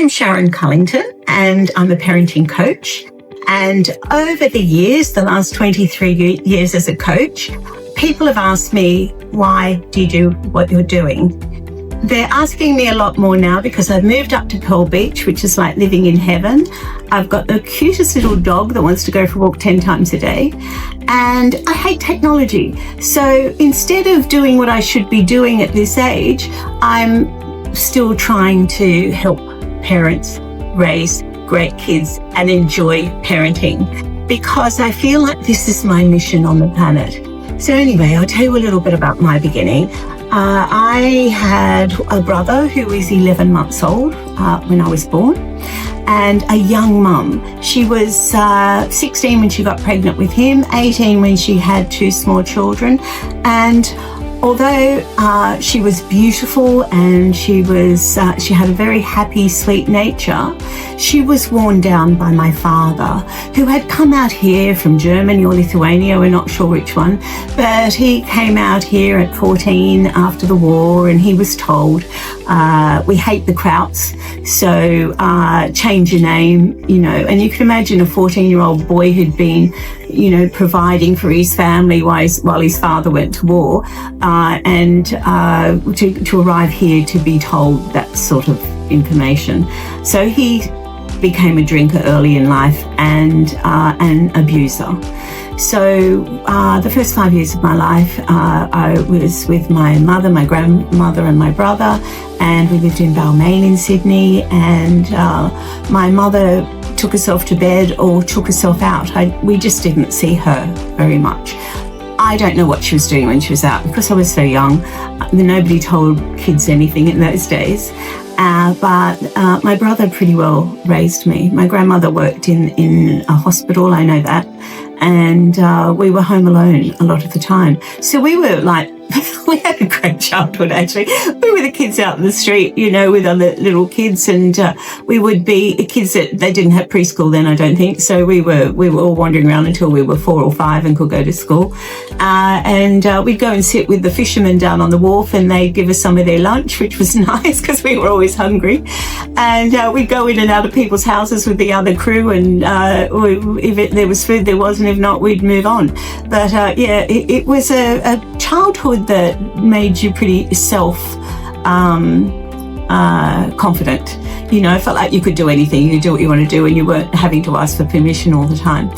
I'm Sharon Cullington and I'm a parenting coach. And over the years, the last 23 years as a coach, people have asked me, why do you do what you're doing? They're asking me a lot more now because I've moved up to Pearl Beach, which is like living in heaven. I've got the cutest little dog that wants to go for a walk 10 times a day. And I hate technology. So instead of doing what I should be doing at this age, I'm still trying to help parents raise great kids and enjoy parenting because I feel like this is my mission on the planet. So anyway, I'll tell you a little bit about my beginning. I had a brother who was 11 months old when I was born, and a young mum. She was 16 when she got pregnant with him, 18 when she had two small children, and although she was beautiful and she had a very happy, sweet nature, she was worn down by my father, who had come out here from Germany or Lithuania, we're not sure which one, but he came out here at 14 after the war, and he was told, we hate the Krauts, so change your name, and you can imagine a 14-year-old boy who'd been, providing for his family while his father went to war, and to arrive here to be told that sort of information. So he became a drinker early in life and an abuser. So the first 5 years of my life, I was with my mother, my grandmother and my brother, and we lived in Balmain in Sydney, and my mother took herself to bed or took herself out. We just didn't see her very much. I don't know what she was doing when she was out because I was so young. Nobody told kids anything in those days. But my brother pretty well raised me. My grandmother worked in a hospital, I know that. And we were home alone a lot of the time. So we were like, we had a great childhood, actually. We were the kids out in the street, with other little kids, and we would be kids that they didn't have preschool then, I don't think. So we were all wandering around until we were 4 or 5 and could go to school. And we'd go and sit with the fishermen down on the wharf, and they'd give us some of their lunch, which was nice because we were always hungry. And we'd go in and out of people's houses with the other crew, and if there was food, there was, and if not, we'd move on. But it was a childhood that made you pretty confident. It felt like you could do anything. You could do what you want to do, and you weren't having to ask for permission all the time.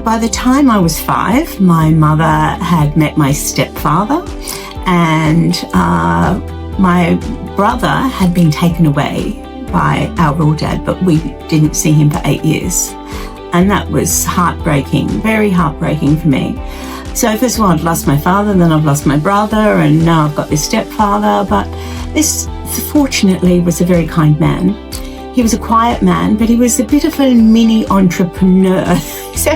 By the time I was 5, my mother had met my stepfather, and my brother had been taken away by our real dad, but we didn't see him for 8 years. And that was heartbreaking, very heartbreaking for me. So first of all, I'd lost my father, then I've lost my brother, and now I've got this stepfather. But this, fortunately, was a very kind man. He was a quiet man, but he was a bit of a mini entrepreneur. So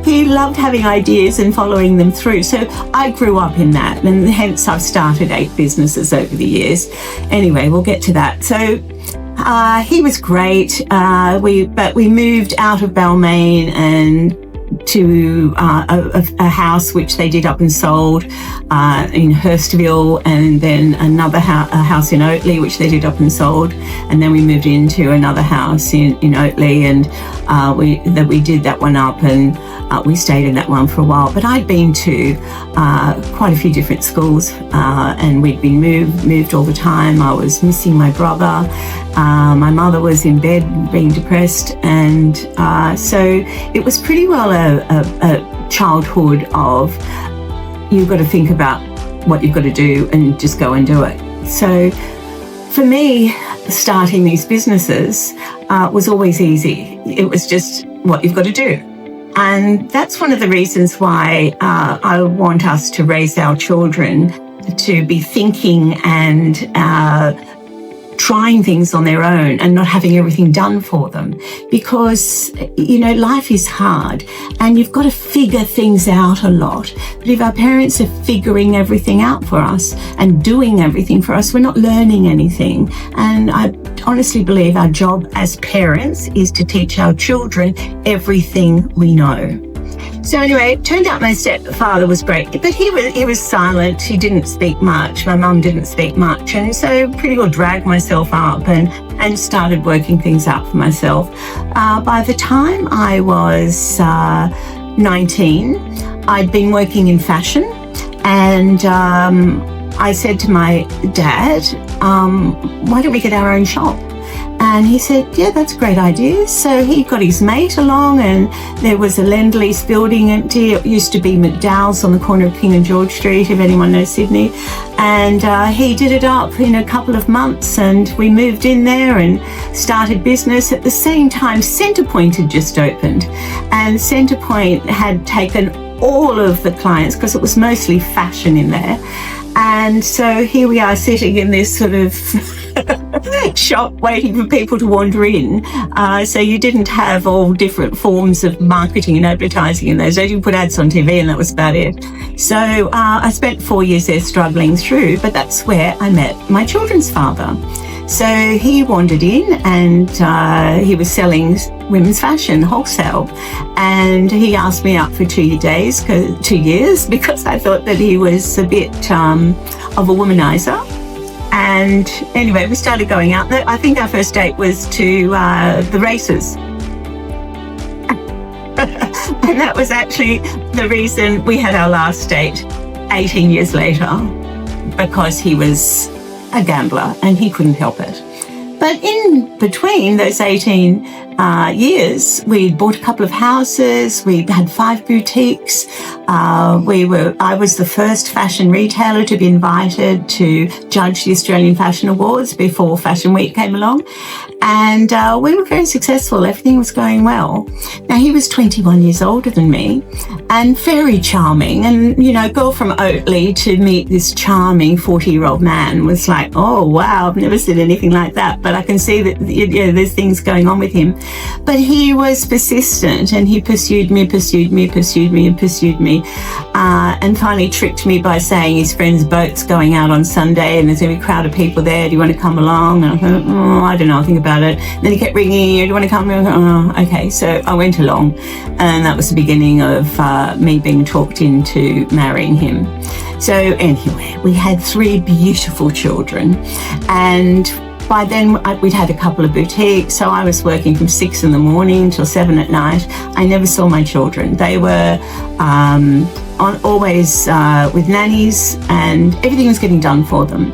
he loved having ideas and following them through. So I grew up in that, and hence I've started 8 businesses over the years. Anyway, we'll get to that. So he was great. But we moved out of Balmain and to a house which they did up and sold in Hurstville, and then another a house in Oatley which they did up and sold, and then we moved into another house in Oatley, and we did that one up, and we stayed in that one for a while. But I'd been to quite a few different schools, and we'd been moved all the time. I was missing my brother. My mother was in bed being depressed, and so it was pretty well a childhood of you've got to think about what you've got to do and just go and do it. So for me, starting these businesses was always easy. It was just what you've got to do. And that's one of the reasons why I want us to raise our children to be thinking and trying things on their own and not having everything done for them, because life is hard and you've got to figure things out a lot. But if our parents are figuring everything out for us and doing everything for us, we're not learning anything. And I honestly believe our job as parents is to teach our children everything we know. So anyway, it turned out my stepfather was great, but he was silent. He didn't speak much. My mum didn't speak much. And so pretty well dragged myself up and started working things out for myself. By the time I was 19, I'd been working in fashion, and I said to my dad, why don't we get our own shop? And he said, yeah, that's a great idea. So he got his mate along, and there was a Lend-Lease building empty. It used to be McDowell's on the corner of King and George Street, if anyone knows Sydney. And he did it up in a couple of months, and we moved in there and started business. At the same time, Centrepoint had just opened, and Centrepoint had taken all of the clients because it was mostly fashion in there. And so here we are sitting in this sort of shop waiting for people to wander in. So you didn't have all different forms of marketing and advertising in those days. You put ads on TV and that was about it. So I spent 4 years there struggling through, but that's where I met my children's father. So he wandered in, and he was selling women's fashion wholesale, and he asked me out for 2 years because I thought that he was a bit of a womanizer. And anyway, we started going out. I think our first date was to the races. And that was actually the reason we had our last date 18 years later, because he was a gambler and he couldn't help it. But in between those 18 years, we bought a couple of houses. We had 5 boutiques. I was the first fashion retailer to be invited to judge the Australian Fashion Awards before Fashion Week came along. And we were very successful. Everything was going well. Now, he was 21 years older than me and very charming. And, you know, go from Oatley to meet this charming 40-year-old man was like, oh, wow, I've never seen anything like that. But I can see that, you know, there's things going on with him. But he was persistent, and he pursued me, and finally tricked me by saying his friend's boat's going out on Sunday and there's going to be a crowd of people there. Do you want to come along? And I thought, oh, I don't know, I'll think about it. And then he kept ringing, do you want to come? And I thought, oh, okay. So I went along, and that was the beginning of me being talked into marrying him. So anyway, we had 3 beautiful children, and by then, we'd had a couple of boutiques, so I was working from 6 in the morning till 7 at night. I never saw my children. They were always with nannies, and everything was getting done for them.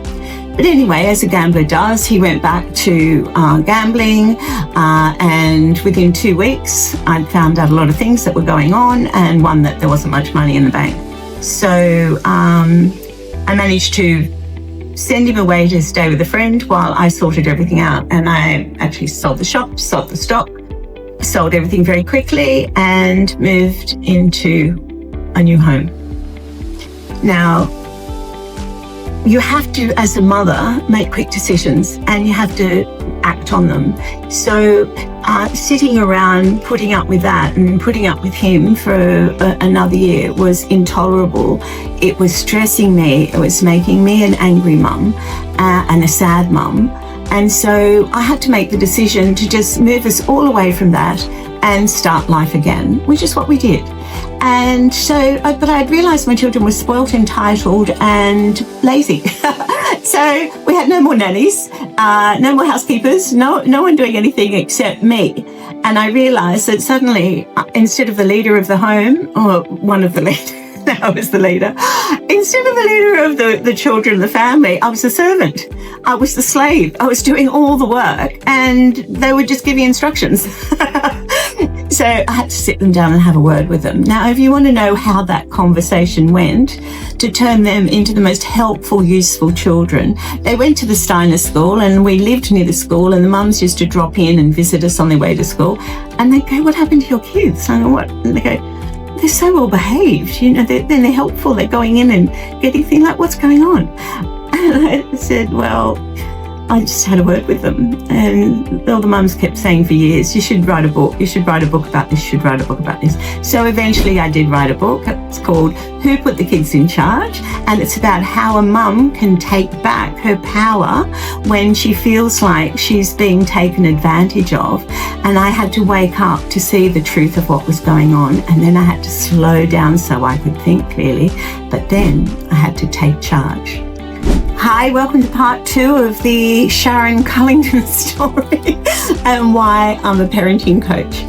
But anyway, as a gambler does, he went back to gambling, and within 2 weeks, I'd found out a lot of things that were going on, and one, that there wasn't much money in the bank. So I managed to send him away to stay with a friend while I sorted everything out. And I actually sold the shop, sold the stock, sold everything very quickly, and moved into a new home. Now, you have to, as a mother, make quick decisions, and you have to act on them. So sitting around putting up with that and putting up with him for another year was intolerable. It was stressing me. It was making me an angry mum and a sad mum. And so I had to make the decision to just move us all away from that and start life again, which is what we did. And so, but I'd realised my children were spoilt, entitled and lazy. So we had no more nannies, no more housekeepers, no one doing anything except me. And I realised that suddenly, instead of the leader of the home, or one of the leaders, I was the leader. Instead of the leader of the children of the family, I was the servant. I was the slave. I was doing all the work, and they would just give me instructions. So I had to sit them down and have a word with them. Now, if you want to know how that conversation went, to turn them into the most helpful, useful children, they went to the Steiner school, and we lived near the school, and the mums used to drop in and visit us on their way to school. And they'd go, what happened to your kids? I go, what? And they go, they're so well behaved, you know, they're helpful, they're going in and getting things like, what's going on? And I said, well, I just had a word with them, and all the mums kept saying for years, you should write a book, you should write a book about this, you should write a book about this. So eventually I did write a book. It's called Who Put the Kids in Charge? And it's about how a mum can take back her power when she feels like she's being taken advantage of. And I had to wake up to see the truth of what was going on, and then I had to slow down so I could think clearly, but then I had to take charge. Hi, welcome to part 2 of the Sharon Cullington story and why I'm a parenting coach.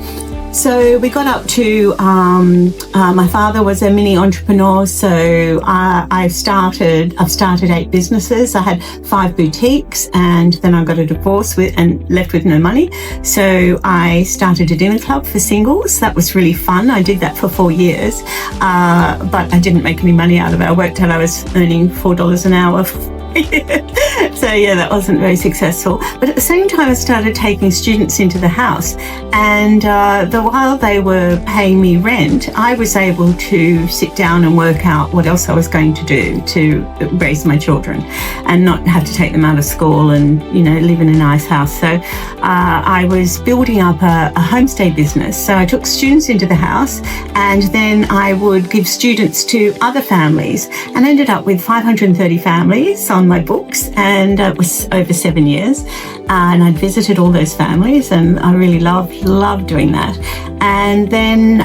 So we got up to, my father was a mini entrepreneur, so I've started 8 businesses. I had 5 boutiques, and then I got a divorce and left with no money. So I started a dinner club for singles. That was really fun. I did that for 4 years, but I didn't make any money out of it. I worked till I was earning $4 an hour. So yeah, that wasn't very successful. But at the same time, I started taking students into the house, and while they were paying me rent, I was able to sit down and work out what else I was going to do to raise my children and not have to take them out of school and, live in a nice house. So I was building up a homestay business. So I took students into the house, and then I would give students to other families, and ended up with 530 families on my books, and it was over 7 years, and I'd visited all those families, and I really loved doing that. And then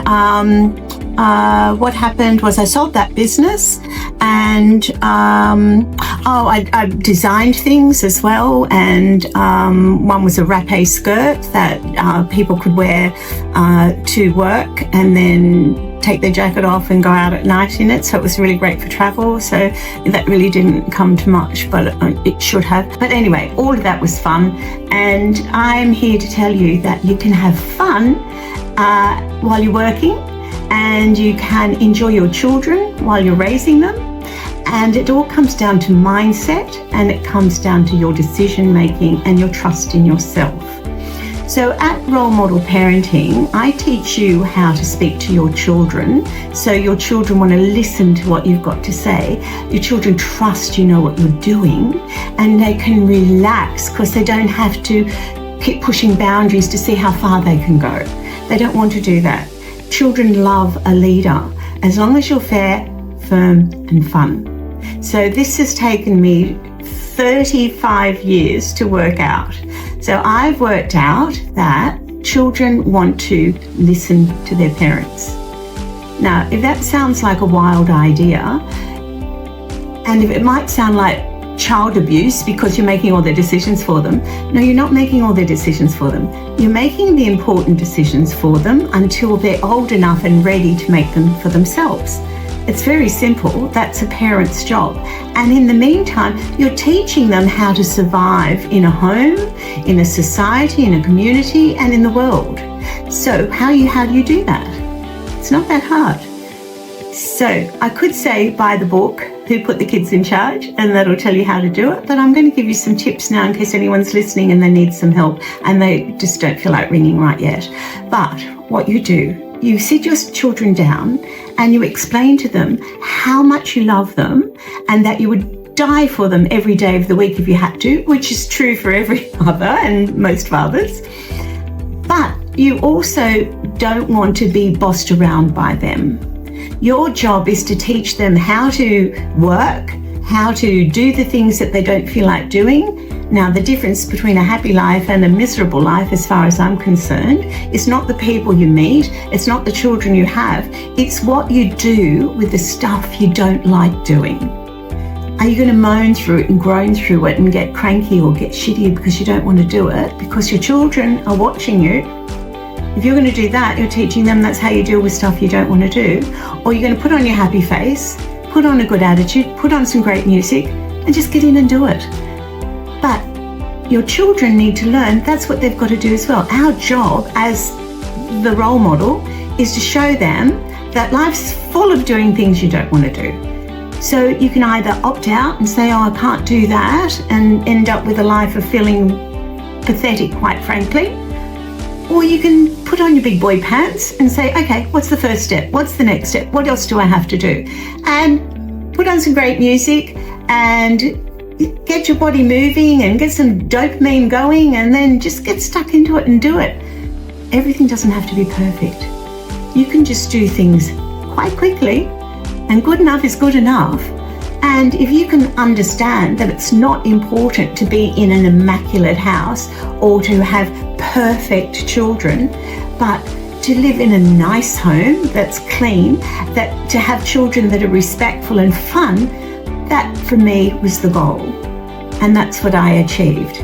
what happened was I sold that business, and I designed things as well, and one was a rapé skirt that people could wear to work and then take their jacket off and go out at night in it, so it was really great for travel. So that really didn't come to much, but it should have. But anyway, all of that was fun, and I'm here to tell you that you can have fun while you're working, and you can enjoy your children while you're raising them, and it all comes down to mindset, and it comes down to your decision making and your trust in yourself. So at Role Model Parenting, I teach you how to speak to your children, so your children want to listen to what you've got to say. Your children trust you know what you're doing, and they can relax because they don't have to keep pushing boundaries to see how far they can go. They don't want to do that. Children love a leader as long as you're fair, firm and fun. So this has taken me 35 years to work out. So I've worked out that children want to listen to their parents. Now, if that sounds like a wild idea, and if it might sound like child abuse because you're making all their decisions for them, no, you're not making all their decisions for them. You're making the important decisions for them until they're old enough and ready to make them for themselves. It's very simple. That's a parent's job. And in the meantime, you're teaching them how to survive in a home, in a society, in a community, and in the world. So how do you do that? It's not that hard. So I could say buy the book, Who Put the Kids in Charge, and that'll tell you how to do it. But I'm going to give you some tips now in case anyone's listening and they need some help and they just don't feel like ringing right yet. But what you do, you sit your children down and you explain to them how much you love them and that you would die for them every day of the week if you had to, which is true for every mother and most fathers. But you also don't want to be bossed around by them. Your job is to teach them how to work, how to do the things that they don't feel like doing. Now, the difference between a happy life and a miserable life, as far as I'm concerned, is not the people you meet, it's not the children you have, it's what you do with the stuff you don't like doing. Are you going to moan through it and groan through it and get cranky or get shitty because you don't want to do it, because your children are watching you? If you're going to do that, you're teaching them that's how you deal with stuff you don't want to do. Or you're going to put on your happy face, put on a good attitude, put on some great music, and just get in and do it. But your children need to learn that's what they've got to do as well. Our job as the role model is to show them that life's full of doing things you don't want to do. So you can either opt out and say, oh, I can't do that, and end up with a life of feeling pathetic, quite frankly. Or you can put on your big boy pants and say, okay, what's the first step? What's the next step? What else do I have to do? And put on some great music and get get your body moving and get some dopamine going, and then just get stuck into it and do it. Everything doesn't have to be perfect. You can just do things quite quickly, and good enough is good enough. And if you can understand that it's not important to be in an immaculate house or to have perfect children, but to live in a nice home that's clean, that to have children that are respectful and fun, that for me was the goal. And that's what I achieved.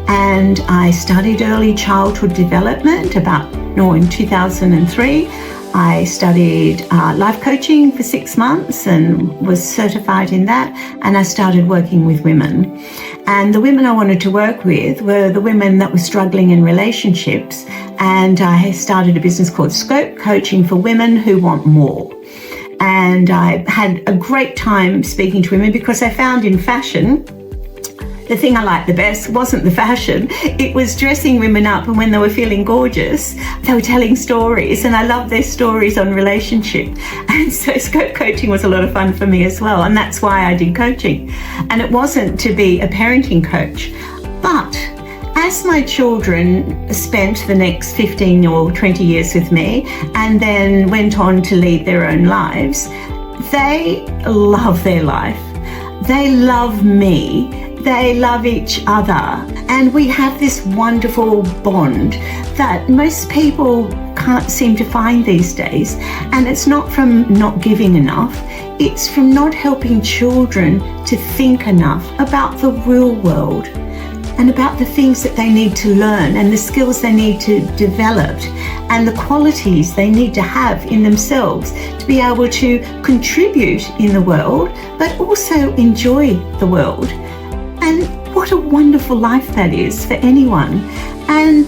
And I studied early childhood development in 2003. I studied life coaching for 6 months and was certified in that. And I started working with women. And the women I wanted to work with were the women that were struggling in relationships. And I started a business called Scope, coaching for women who want more. And I had a great time speaking to women because I found in fashion, the thing I liked the best wasn't the fashion. It was dressing women up, and when they were feeling gorgeous, they were telling stories, and I loved their stories on relationship. And so scope coaching was a lot of fun for me as well, and that's why I did coaching. And it wasn't to be a parenting coach, but as my children spent the next 15 or 20 years with me and then went on to lead their own lives, they love their life. They love me. They love each other, and we have this wonderful bond that most people can't seem to find these days. And it's not from not giving enough, it's from not helping children to think enough about the real world and about the things that they need to learn and the skills they need to develop and the qualities they need to have in themselves to be able to contribute in the world, but also enjoy the world. And what a wonderful life that is for anyone. And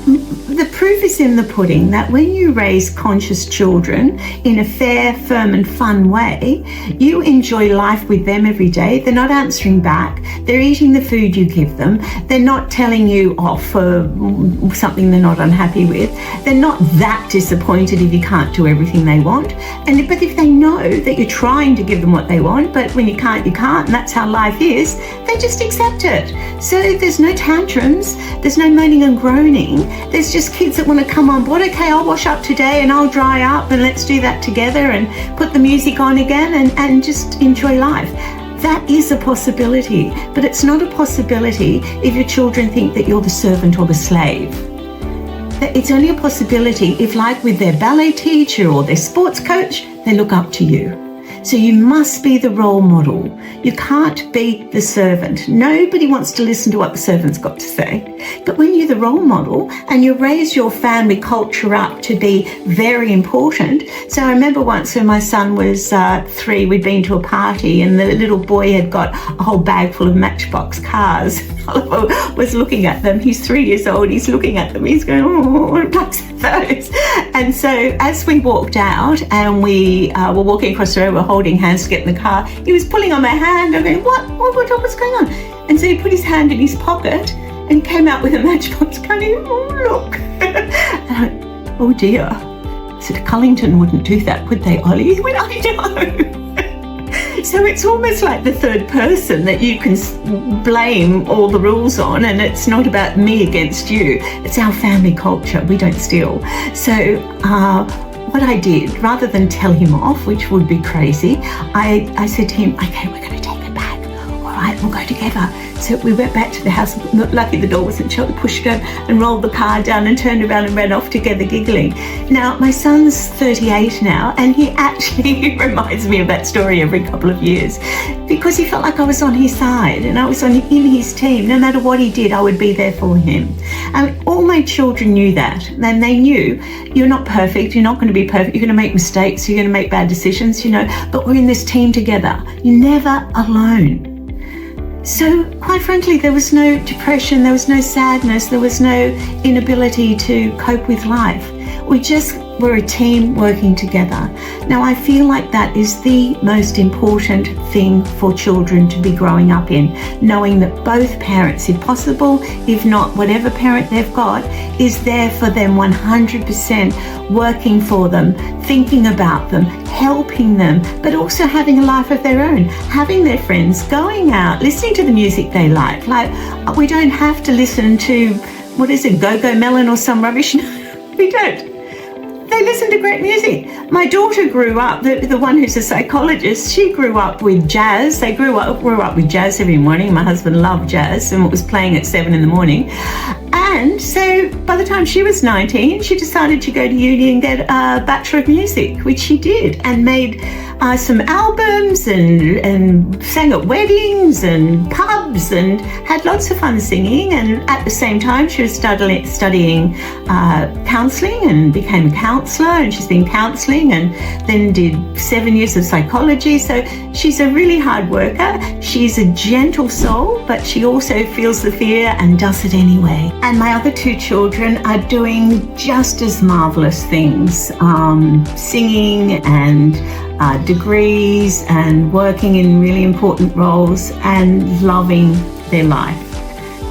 the proof is in the pudding that when you raise conscious children in a fair, firm and fun way, you enjoy life with them every day. They're not answering back. They're eating the food you give them. They're not telling you off for something they're not unhappy with. They're not that disappointed if you can't do everything they want. But if they know that you're trying to give them what they want, but when you can't, you can't, and that's how life is, they just accept it. So there's no tantrums. There's no moaning and groaning. There's just kids that want to come on board. Okay, I'll wash up today and I'll dry up and let's do that together and put the music on again and just enjoy life. That is a possibility, but it's not a possibility if your children think that you're the servant or the slave. It's only a possibility if, like with their ballet teacher or their sports coach, they look up to you. So you must be the role model. You can't be the servant. Nobody wants to listen to what the servant's got to say. But when you're the role model and you raise your family culture up to be very important. So I remember once when my son was 3, we'd been to a party and the little boy had got a whole bag full of Matchbox cars. Oliver was looking at them. He's 3 years old. He's looking at them. He's going, oh, what types of those? And so as we walked out and we were walking across the road, we're holding hands to get in the car, he was pulling on my hand. I'm going, what's going on? And so he put his hand in his pocket and he came out with a Matchbox car. Oh, look. And I went, oh dear. I said, Cullington wouldn't do that, would they, Ollie? He went, I know. So it's almost like the third person that you can blame all the rules on, and it's not about me against you. It's our family culture. We don't steal. So what I did, rather than tell him off, which would be crazy, I said to him, okay, we're going to take the bag. All right, we'll go together. So we went back to the house. Lucky the door wasn't shut. We pushed it and rolled the car down and turned around and ran off together giggling. Now, my son's 38 now, and he actually reminds me of that story every couple of years because he felt like I was on his side and I was in his team. No matter what he did, I would be there for him. All my children knew that. And they knew you're not perfect. You're not going to be perfect. You're going to make mistakes. You're going to make bad decisions, but we're in this team together. You're never alone. So quite frankly, there was no depression, there was no sadness, there was no inability to cope with life. We just we're a team working together. Now, I feel like that is the most important thing for children to be growing up in, knowing that both parents, if possible, if not, whatever parent they've got, is there for them 100%, working for them, thinking about them, helping them, but also having a life of their own, having their friends, going out, listening to the music they like. Like, we don't have to listen to, what is it, Go-Go Melon or some rubbish? We don't. They listen to great music. My daughter grew up, the one who's a psychologist, she grew up with jazz. They grew up with jazz every morning. My husband loved jazz and it was playing at 7 a.m. And so by the time she was 19, she decided to go to uni and get a Bachelor of Music, which she did, and made some albums and sang at weddings and pubs and had lots of fun singing. And at the same time, she was studying counselling and became a counsellor, and she's been counselling and then did 7 years of psychology. So she's a really hard worker. She's a gentle soul, but she also feels the fear and does it anyway. And my other 2 children are doing just as marvellous things, singing and degrees and working in really important roles and loving their life.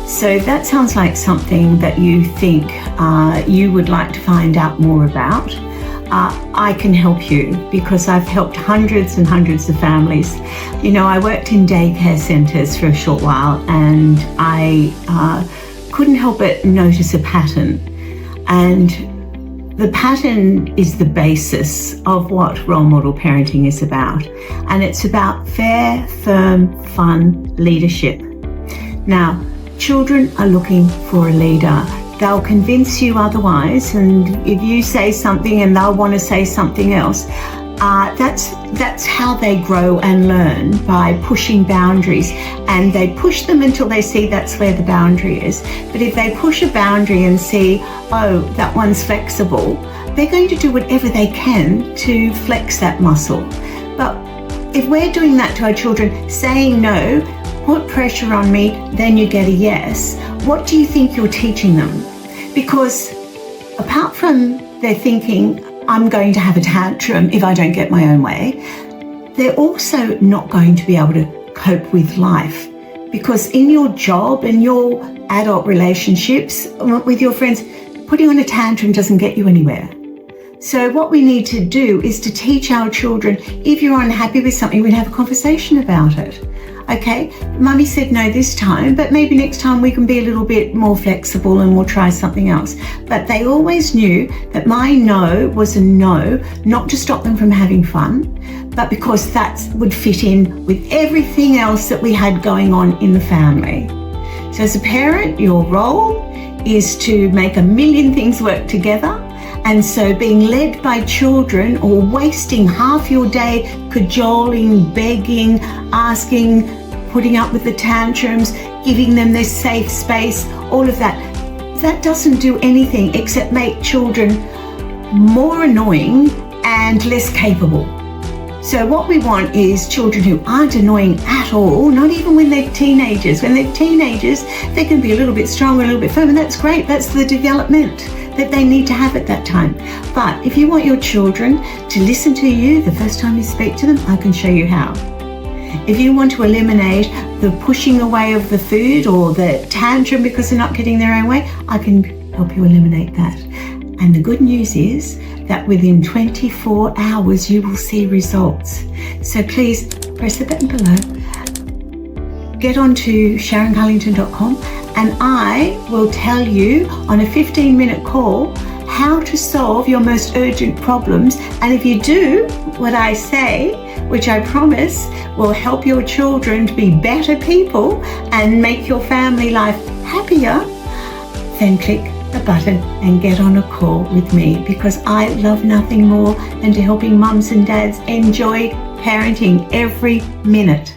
So that sounds like something that you think you would like to find out more about. I can help you because I've helped hundreds and hundreds of families. You know, I worked in daycare centres for a short while, and I couldn't help but notice a pattern. And the pattern is the basis of what role model parenting is about. And it's about fair, firm, fun leadership. Now, children are looking for a leader. They'll convince you otherwise, and if you say something and they'll want to say something else, that's how they grow and learn, by pushing boundaries. And they push them until they see that's where the boundary is. But if they push a boundary and see, oh, that one's flexible, they're going to do whatever they can to flex that muscle. But if we're doing that to our children, saying no, put pressure on me, then you get a yes, what do you think you're teaching them? Because apart from their thinking, I'm going to have a tantrum if I don't get my own way, they're also not going to be able to cope with life. Because in your job and your adult relationships with your friends, putting on a tantrum doesn't get you anywhere. So what we need to do is to teach our children, if you're unhappy with something, we'd have a conversation about it. Okay, Mummy said no this time, but maybe next time we can be a little bit more flexible and we'll try something else. But they always knew that my no was a no, not to stop them from having fun, but because that would fit in with everything else that we had going on in the family. So as a parent, your role is to make a million things work together. And so being led by children, or wasting half your day cajoling, begging, asking, putting up with the tantrums, giving them this safe space, all of that, that doesn't do anything except make children more annoying and less capable. So what we want is children who aren't annoying at all, not even when they're teenagers. When they're teenagers, they can be a little bit stronger, a little bit firmer, and that's great. That's the development that they need to have at that time. But if you want your children to listen to you the first time you speak to them, I can show you how. If you want to eliminate the pushing away of the food or the tantrum because they're not getting their own way, I can help you eliminate that. And the good news is that within 24 hours, you will see results. So please press the button below, get onto SharonCullington.com, and I will tell you on a 15-minute call how to solve your most urgent problems. And if you do what I say, which I promise will help your children to be better people and make your family life happier, then click the button and get on a call with me, because I love nothing more than to helping mums and dads enjoy parenting every minute.